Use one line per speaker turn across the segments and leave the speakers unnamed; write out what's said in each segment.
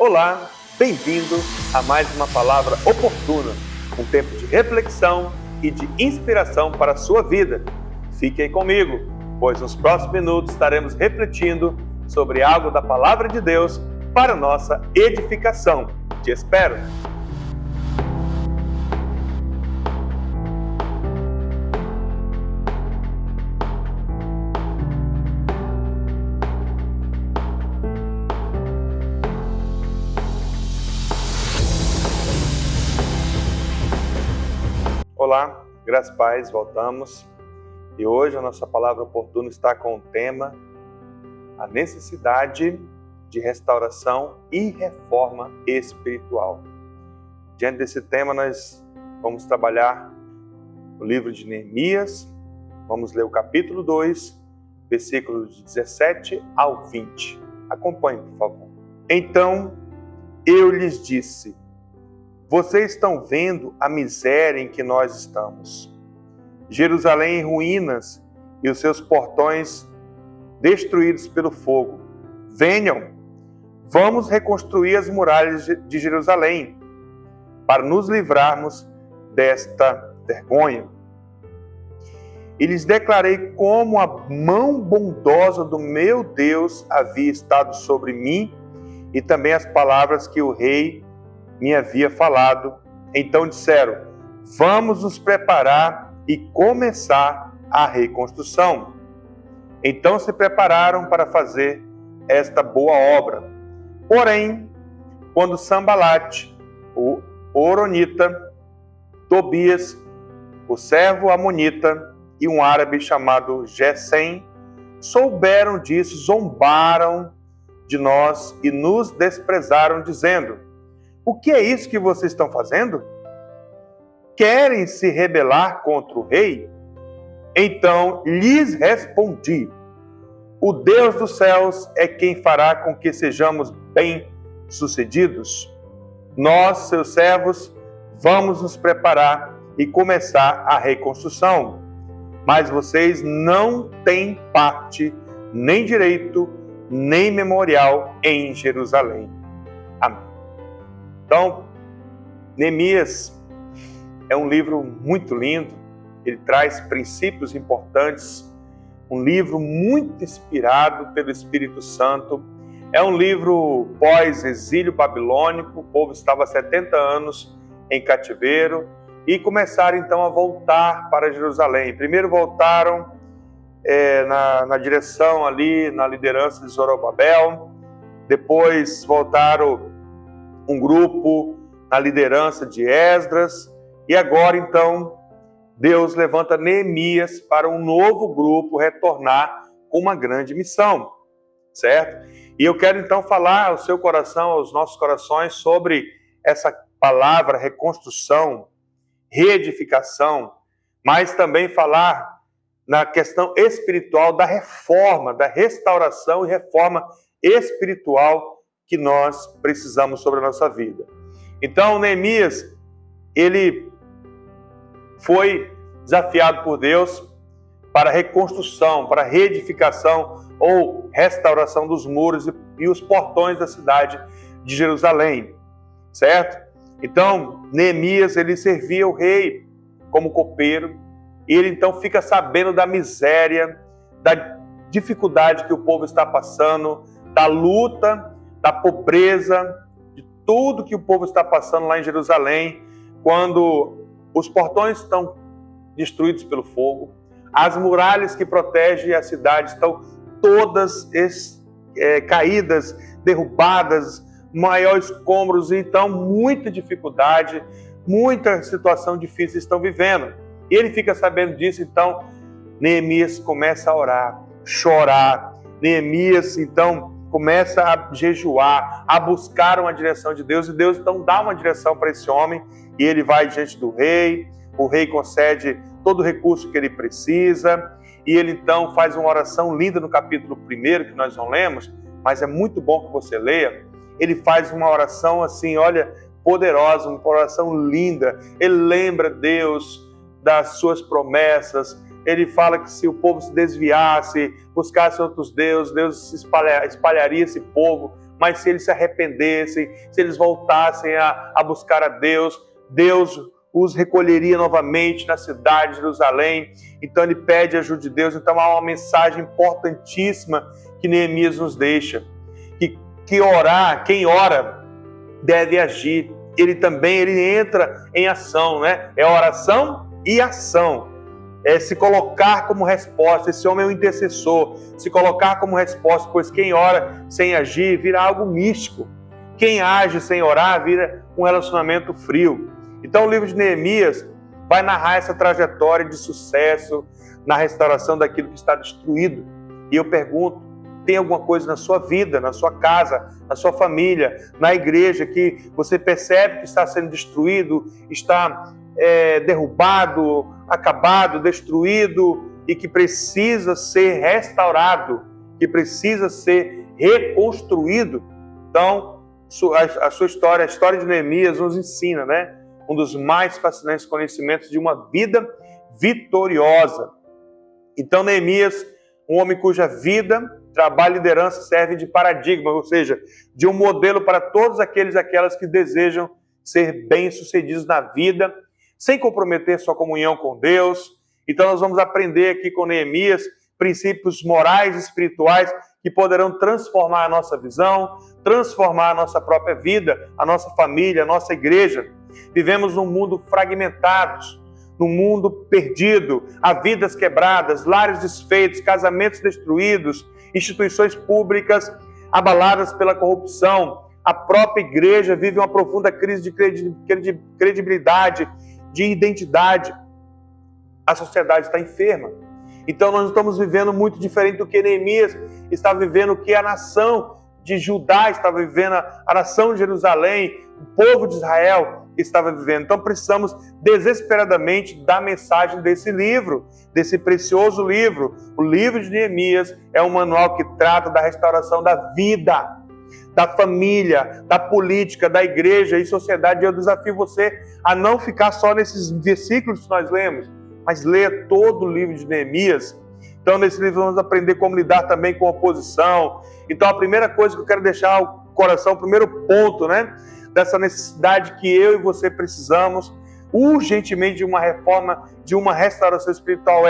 Olá, bem-vindo a mais uma palavra oportuna, um tempo de reflexão e de inspiração para a sua vida. Fique aí comigo, pois nos próximos minutos estaremos refletindo sobre algo da palavra de Deus para nossa edificação. Te espero! Olá, graças a paz, voltamos. E hoje a nossa palavra oportuna está com o tema a necessidade de restauração e reforma espiritual. Diante desse tema nós vamos trabalhar o livro de Neemias, vamos ler o capítulo 2, versículos de 17 ao 20. Acompanhe, por favor. Então eu lhes disse: vocês estão vendo a miséria em que nós estamos. Jerusalém em ruínas e os seus portões destruídos pelo fogo. Venham, vamos reconstruir as muralhas de Jerusalém para nos livrarmos desta vergonha. E lhes declarei como a mão bondosa do meu Deus havia estado sobre mim e também as palavras que o rei me havia falado. Então disseram: vamos nos preparar e começar a reconstrução. Então se prepararam para fazer esta boa obra. Porém, quando Sambalate, o Horonita, Tobias, o servo amonita e um árabe chamado Gesem souberam disso, zombaram de nós e nos desprezaram, dizendo: o que é isso que vocês estão fazendo? Querem se rebelar contra o rei? Então lhes respondi: o Deus dos céus é quem fará com que sejamos bem-sucedidos. Nós, seus servos, vamos nos preparar e começar a reconstrução. Mas vocês não têm parte, nem direito, nem memorial em Jerusalém. Amém. Então, Neemias é um livro muito lindo, ele traz princípios importantes, um livro muito inspirado pelo Espírito Santo, é um livro pós-exílio babilônico, o povo estava há 70 anos em cativeiro e começaram então a voltar para Jerusalém. Primeiro voltaram na direção ali, na liderança de Zorobabel, depois voltaram um grupo na liderança de Esdras, e agora então Deus levanta Neemias para um novo grupo retornar com uma grande missão, certo? E eu quero então falar ao seu coração, aos nossos corações, sobre essa palavra reconstrução, reedificação, mas também falar na questão espiritual da reforma, da restauração e reforma espiritual que nós precisamos sobre a nossa vida. Então, Neemias, ele foi desafiado por Deus para a reconstrução, para a reedificação ou restauração dos muros e os portões da cidade de Jerusalém, certo? Então, Neemias, ele servia o rei como copeiro, e ele então fica sabendo da miséria, da dificuldade que o povo está passando, da luta, da pobreza, de tudo que o povo está passando lá em Jerusalém, quando os portões estão destruídos pelo fogo, as muralhas que protegem a cidade estão todas caídas, derrubadas, maiores escombros, então muita dificuldade, muita situação difícil estão vivendo. E ele fica sabendo disso, então Neemias começa a orar, chorar. Neemias, então, começa a jejuar, a buscar uma direção de Deus, e Deus então dá uma direção para esse homem, e ele vai diante do rei, o rei concede todo o recurso que ele precisa, e ele então faz uma oração linda no capítulo 1 que nós não lemos, mas é muito bom que você leia. Ele faz uma oração assim, olha, poderosa, uma oração linda. Ele lembra Deus das suas promessas. Ele fala que se o povo se desviasse, buscasse outros deuses, Deus espalharia esse povo mas se eles se arrependessem, se eles voltassem a buscar a Deus, Deus os recolheria novamente na cidade de Jerusalém. Então ele pede a ajuda de Deus. Então há uma mensagem importantíssima que Neemias nos deixa, que orar, quem ora deve agir. Ele entra em ação, né? É oração e ação. É se colocar como resposta. Esse homem é um intercessor. Se colocar como resposta, pois quem ora sem agir vira algo místico. Quem age sem orar vira um relacionamento frio. Então o livro de Neemias vai narrar essa trajetória de sucesso na restauração daquilo que está destruído. E eu pergunto, tem alguma coisa na sua vida, na sua casa, na sua família, na igreja, que você percebe que está sendo destruído, está derrubado, acabado, destruído e que precisa ser restaurado, que precisa ser reconstruído? Então, a sua história, a história de Neemias nos ensina, né? Um dos mais fascinantes conhecimentos de uma vida vitoriosa. Então, Neemias, um homem cuja vida, trabalho e liderança servem de paradigma, ou seja, de um modelo para todos aqueles e aquelas que desejam ser bem-sucedidos na vida, sem comprometer sua comunhão com Deus. Então, nós vamos aprender aqui com Neemias princípios morais e espirituais que poderão transformar a nossa visão, transformar a nossa própria vida, a nossa família, a nossa igreja. Vivemos num mundo fragmentado, num mundo perdido, há vidas quebradas, lares desfeitos, casamentos destruídos, instituições públicas abaladas pela corrupção. A própria igreja vive uma profunda crise de credibilidade, de identidade. A sociedade está enferma. Então nós estamos vivendo muito diferente do que Neemias está vivendo, o que a nação de Judá estava vivendo, a nação de Jerusalém, o povo de Israel estava vivendo. Então precisamos desesperadamente da mensagem desse livro, desse precioso livro. O livro de Neemias é um manual que trata da restauração da vida, da família, da política, da igreja e sociedade. Eu desafio você a não ficar só nesses versículos que nós lemos, mas leia todo o livro de Neemias. Então nesse livro vamos aprender como lidar também com a oposição. Então a primeira coisa que eu quero deixar ao coração, o primeiro ponto, né, dessa necessidade que eu e você precisamos urgentemente de uma reforma, de uma restauração espiritual,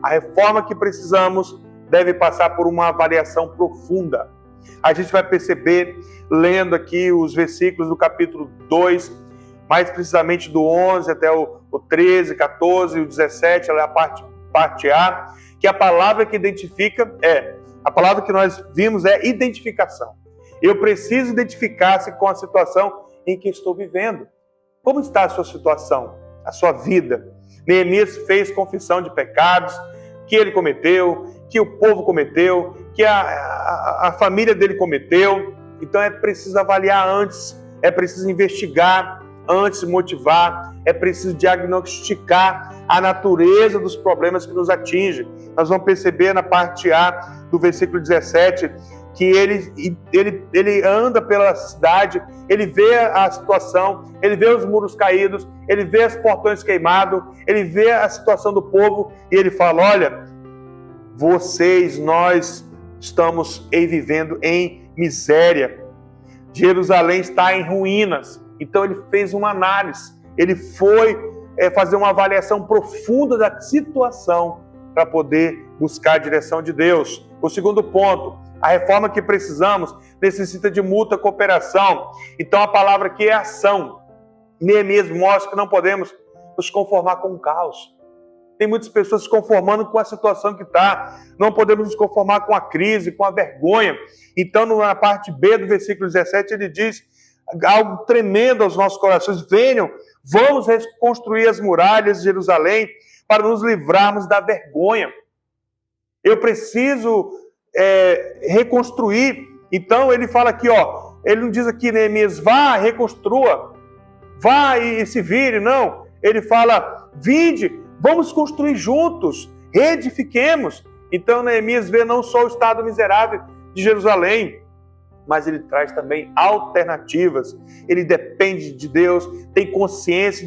a reforma que precisamos deve passar por uma avaliação profunda. A gente vai perceber, lendo aqui os versículos do capítulo 2, mais precisamente do 11 até o 13, 14 e o 17, a parte A, que a palavra que identifica a palavra que nós vimos é identificação. Eu preciso identificar-se com a situação em que estou vivendo. Como está a sua situação, a sua vida? Neemias fez confissão de pecados que ele cometeu, que o povo cometeu, que a família dele cometeu. Então é preciso avaliar antes, é preciso investigar antes de motivar, é preciso diagnosticar a natureza dos problemas que nos atingem. Nós vamos perceber na parte A do versículo 17 que ele anda pela cidade, ele vê a situação, ele vê os muros caídos, ele vê os portões queimados, ele vê a situação do povo e ele fala: olha, nós estamos vivendo em miséria, Jerusalém está em ruínas. Então ele fez uma análise, ele foi fazer uma avaliação profunda da situação para poder buscar a direção de Deus. O segundo ponto, a reforma que precisamos necessita de mútua cooperação. Então a palavra aqui é ação. Neemias mostra que não podemos nos conformar com o caos. Tem muitas pessoas se conformando com a situação que está. Não podemos nos conformar com a crise, com a vergonha. Então na parte B do versículo 17 ele diz algo tremendo aos nossos corações: venham, vamos reconstruir as muralhas de Jerusalém para nos livrarmos da vergonha. Eu preciso reconstruir. Então ele fala aqui, ele não diz aqui, Neemias, vá, reconstrua, vá e se vire, não. Ele fala, vinde, vamos construir juntos, reedifiquemos. Então Neemias vê não só o estado miserável de Jerusalém, mas ele traz também alternativas. Ele depende de Deus, tem consciência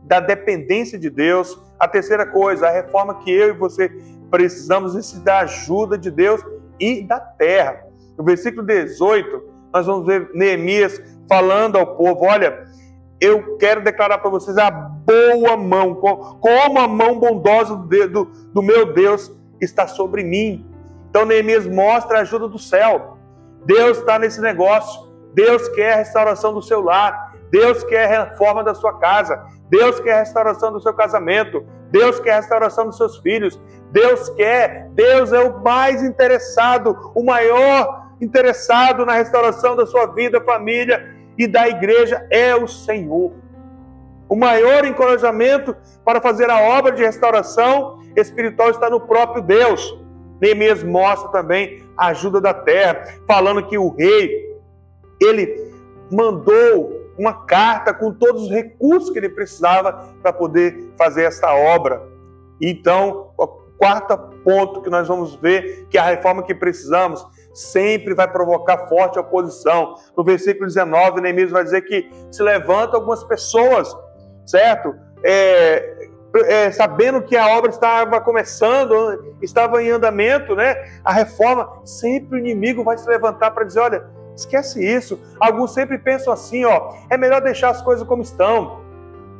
da dependência de Deus. A terceira coisa, a reforma que eu e você precisamos é da ajuda de Deus e da terra. No versículo 18, nós vamos ver Neemias falando ao povo: olha, eu quero declarar para vocês a boa mão, como a mão bondosa do meu Deus está sobre mim. Então Neemias mostra a ajuda do céu. Deus está nesse negócio. Deus quer a restauração do seu lar. Deus quer a reforma da sua casa. Deus quer a restauração do seu casamento. Deus quer a restauração dos seus filhos. Deus é o mais interessado, o maior interessado na restauração da sua vida, família e da igreja é o Senhor. O maior encorajamento para fazer a obra de restauração espiritual está no próprio Deus. Neemias mostra também a ajuda da terra, falando que o rei, ele mandou uma carta com todos os recursos que ele precisava para poder fazer essa obra. Então, o quarto ponto que nós vamos ver, que a reforma que precisamos sempre vai provocar forte oposição. No versículo 19, Neemias vai dizer que se levantam algumas pessoas, certo? Sabendo que a obra estava começando, estava em andamento, né? A reforma, sempre o inimigo vai se levantar para dizer: olha, esquece isso. Alguns sempre pensam assim, é melhor deixar as coisas como estão.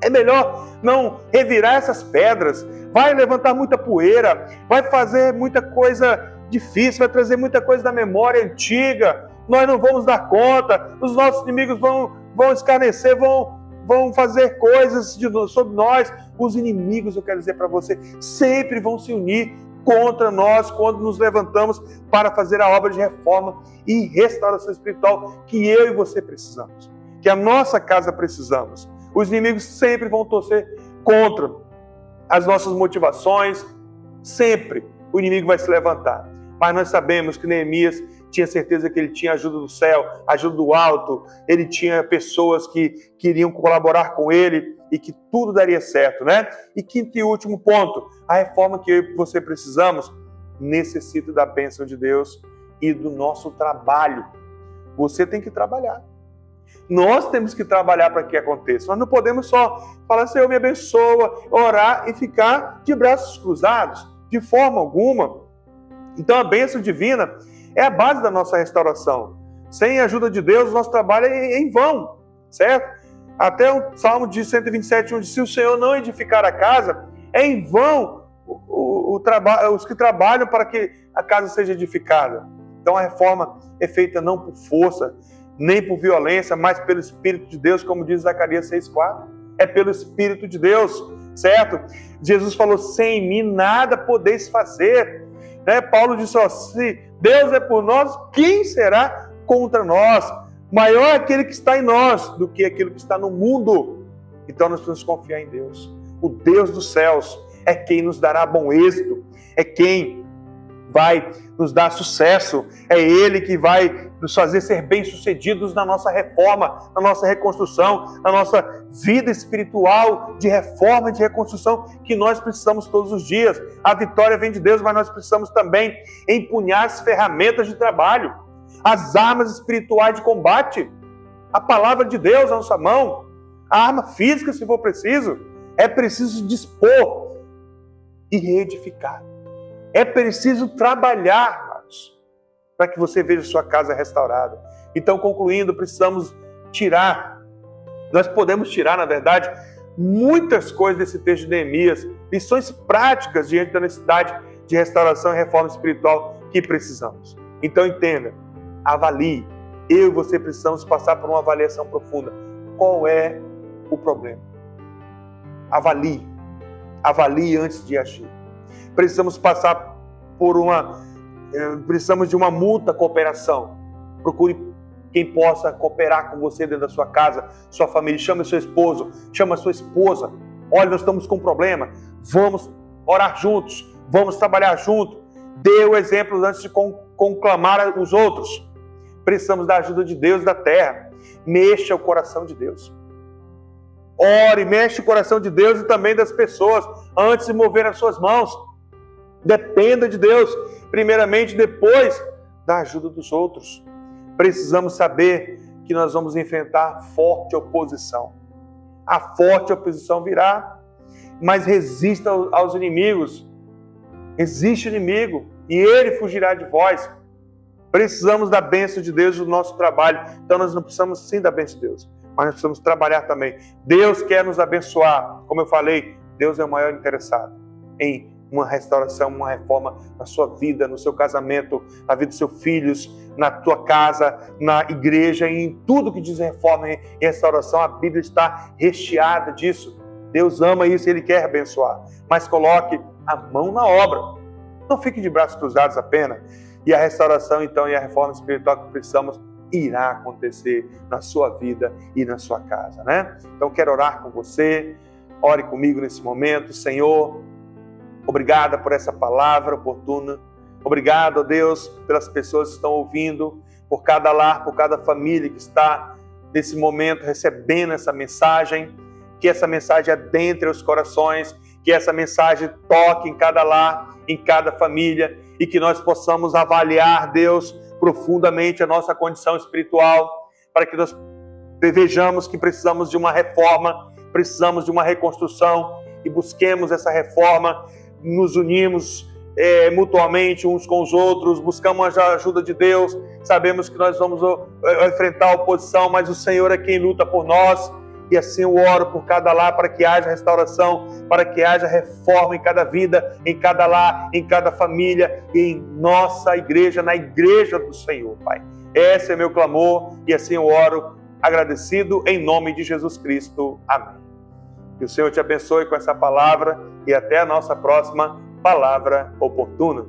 É melhor não revirar essas pedras. Vai levantar muita poeira, vai fazer muita coisa difícil, vai trazer muita coisa da memória antiga. Nós não vamos dar conta. Os nossos inimigos vão escarnecer, vão fazer coisas sobre nós. Os inimigos, eu quero dizer para você, sempre vão se unir contra nós quando nos levantamos para fazer a obra de reforma e restauração espiritual que eu e você precisamos, que a nossa casa precisamos. Os inimigos sempre vão torcer contra as nossas motivações, sempre o inimigo vai se levantar. Mas nós sabemos que Neemias tinha certeza que ele tinha ajuda do céu, ajuda do alto, ele tinha pessoas que queriam colaborar com ele e que tudo daria certo, né? E quinto e último ponto, a reforma que eu e você precisamos necessita da bênção de Deus e do nosso trabalho. Você tem que trabalhar. Nós temos que trabalhar para que aconteça. Nós não podemos só falar: Senhor, me abençoa, orar e ficar de braços cruzados, de forma alguma. Então a bênção divina é a base da nossa restauração. Sem a ajuda de Deus, o nosso trabalho é em vão, certo? Até o Salmo de 127, onde se o Senhor não edificar a casa, é em vão os que trabalham para que a casa seja edificada. Então a reforma é feita não por força, nem por violência, mas pelo Espírito de Deus, como diz Zacarias 6,4. É pelo Espírito de Deus, certo? Jesus falou: sem mim nada podeis fazer. Paulo disse: se Deus é por nós, quem será contra nós? Maior é aquele que está em nós do que aquele que está no mundo. Então nós precisamos confiar em Deus. O Deus dos céus é quem nos dará bom êxito, é quem vai nos dar sucesso, é Ele que vai nos fazer ser bem-sucedidos na nossa reforma, na nossa reconstrução, na nossa vida espiritual de reforma e de reconstrução que nós precisamos todos os dias. A vitória vem de Deus, mas nós precisamos também empunhar as ferramentas de trabalho, as armas espirituais de combate, a palavra de Deus na nossa mão, a arma física se for preciso. É preciso dispor e reedificar. É preciso trabalhar, amados, para que você veja sua casa restaurada. Então, concluindo, nós podemos tirar, na verdade, muitas coisas desse texto de Neemias, lições práticas diante da necessidade de restauração e reforma espiritual que precisamos. Então, entenda, avalie. Eu e você precisamos passar por uma avaliação profunda. Qual é o problema? Avalie. Avalie antes de agir. Precisamos passar precisamos de uma mútua cooperação. Procure quem possa cooperar com você dentro da sua casa, sua família. Chame seu esposo, chame a sua esposa. Olha, nós estamos com um problema. Vamos orar juntos, vamos trabalhar juntos. Dê o exemplo antes de conclamar os outros. Precisamos da ajuda de Deus da terra. Mexa o coração de Deus. Ore, mexe o coração de Deus e também das pessoas antes de mover as suas mãos. Dependa de Deus, primeiramente, depois da ajuda dos outros. Precisamos saber que nós vamos enfrentar forte oposição. A forte oposição virá, mas resista aos inimigos. Existe inimigo e ele fugirá de vós. Precisamos da bênção de Deus no nosso trabalho. Então nós não precisamos sim da bênção de Deus, mas nós precisamos trabalhar também. Deus quer nos abençoar. Como eu falei, Deus é o maior interessado em uma restauração, uma reforma na sua vida, no seu casamento, na vida dos seus filhos, na tua casa, na igreja, e em tudo que diz reforma e restauração. A Bíblia está recheada disso. Deus ama isso e Ele quer abençoar. Mas coloque a mão na obra. Não fique de braços cruzados apenas. E a restauração, então, e a reforma espiritual que precisamos irá acontecer na sua vida e na sua casa, né? Então, quero orar com você. Ore comigo nesse momento. Senhor, obrigada por essa palavra oportuna. Obrigado, ó Deus, pelas pessoas que estão ouvindo, por cada lar, por cada família que está nesse momento recebendo essa mensagem. Que essa mensagem adentre os corações, que essa mensagem toque em cada lar, em cada família, e que nós possamos avaliar, Deus, profundamente a nossa condição espiritual, para que nós vejamos que precisamos de uma reforma, precisamos de uma reconstrução, e busquemos essa reforma, nos unimos mutuamente uns com os outros, buscamos a ajuda de Deus. Sabemos que nós vamos enfrentar a oposição, mas o Senhor é quem luta por nós. E assim eu oro por cada lar, para que haja restauração, para que haja reforma em cada vida, em cada lar, em cada família, e em nossa igreja, na igreja do Senhor, Pai. Esse é meu clamor, e assim eu oro, agradecido, em nome de Jesus Cristo. Amém. Que o Senhor te abençoe com essa palavra, e até a nossa próxima palavra oportuna.